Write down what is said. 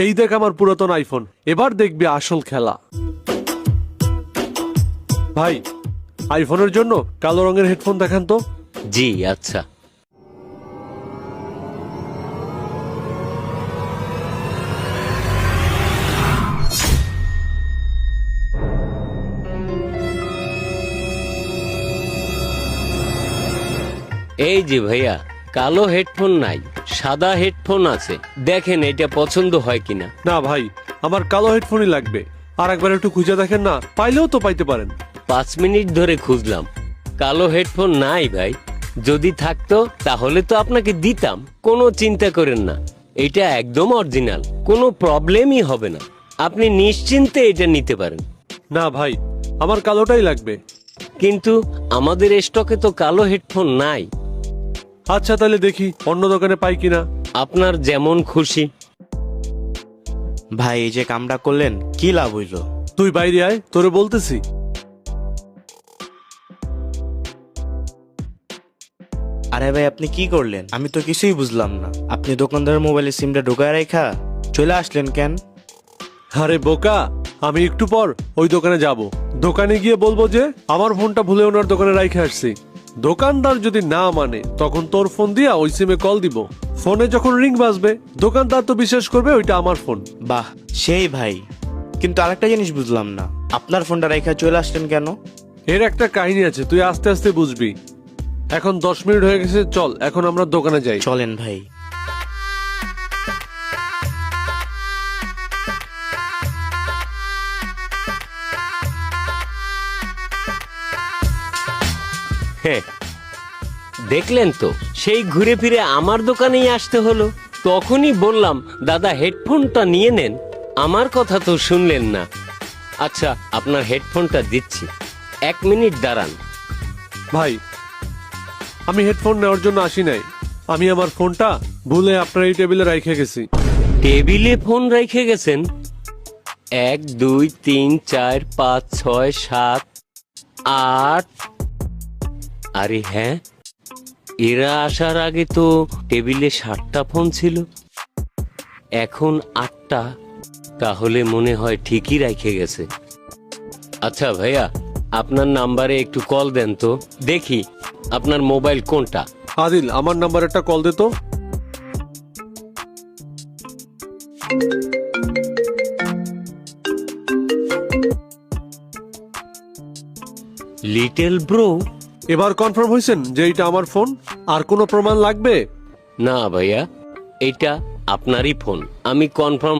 এই দেখ আমার পুরাতন আইফোন, এবার দেখবি আসল খেলা। ভাই, আইফোনের জন্য কালো রঙের হেডফোন দেখান তো। জি আচ্ছা। এই যে ভাইয়া, কালো হেডফোন নাই, সাদা হেডফোন আছে, দেখেন এটা পছন্দ হয় কিনা। না ভাই, আমার কালো হেডফোনই লাগবে। আর একবার একটু খুঁজে দেখেন না, পাইলেও তো পাইতে পারেন। 5 মিনিট ধরে খুঁজলাম, কালো হেডফোন নাই ভাই। যদি থাকতো তাহলে তো আপনাকে দিতাম, কোনো চিন্তা করেন না, এটা একদম অরিজিনাল, কোনো প্রবলেমই হবে না, আপনি নিশ্চিন্তে এটা নিতে পারেন। না ভাই, আমার কালোটাই লাগবে। কিন্তু আমাদের স্টকে তো কালো হেডফোন নাই। আচ্ছা তাহলে দেখি অন্য দোকানে পাই কিনা। আপনার যেমন খুশি। ভাই এই যে কামটা করলেন কি লাভ হইল? তুই বাইরে আয়, তোরে বলতেছি। আরে ভাই আপনি কি করলেন? আমি তো কিছুই বুঝলাম না। আপনি দোকানদারের মোবাইলে সিমটা ঢুকায় রেখা চলে আসলেন কেন? আরে বোকা, আমি একটু পর ওই দোকানে যাব। দোকানে গিয়ে বলবো যে আমার ফোনটা ভুলে ওনার দোকানে রাইখে আসছি। দোকানদার যদি না মানে তখন তোর ফোন দিয়া ওই সিমে কল দিব। ফোনে যখন রিং বাজবে দোকানদার তো বিশ্বাস করবে ওইটা আমার ফোন। বাহ সেই ভাই, কিন্তু আরেকটা জিনিস বুঝলাম না, আপনার ফোনটা রেখা চলে আসলেন কেন? এর একটা কাহিনী আছে, তুই আস্তে আস্তে বুঝবি। এখন 10 মিনিট হয়ে গেছে, চল এখন আমরা দোকানে যাই। চলেন ভাই। হ্যাঁ, দেখলেন তো, সেই ঘুরে ফিরে আমার দোকানেই আসতে হলো। তখনই বললাম দাদা হেডফোনটা নিয়ে নেন, আমার কথা তো শুনলেন না। আচ্ছা আপনার হেডফোনটা দিচ্ছি, 1 মিনিট দাঁড়ান। ভাই, আমি হেডফোন নেওয়ার জন্য আসি নাই। আমি আমার ফোনটা ভুলে আপনার এই টেবিলে রাইখে গেছি। টেবিলে ফোন রেখে গেছেন? 1 2 3 4 5 6 7 8। আরে হ্যাঁ, এরা আসার আগে তো টেবিলে 7টা ফোন ছিল, এখন 8টা। তাহলে মনে হয় ঠিকই রেখে গেছে। আচ্ছা ভাইয়া, আপনার নাম্বারে একটু কল দেন তো, দেখি আপনার মোবাইল কোনটা। আদিল, আমার নাম্বার একটা কল দে তো। লিটল ব্রো, এবার কনফার্ম হয়েছেন যে এটা আমার ফোন? আর কোনো প্রমাণ লাগবে? না ভাইয়া, এটা আপনারই ফোন, আমি কনফার্ম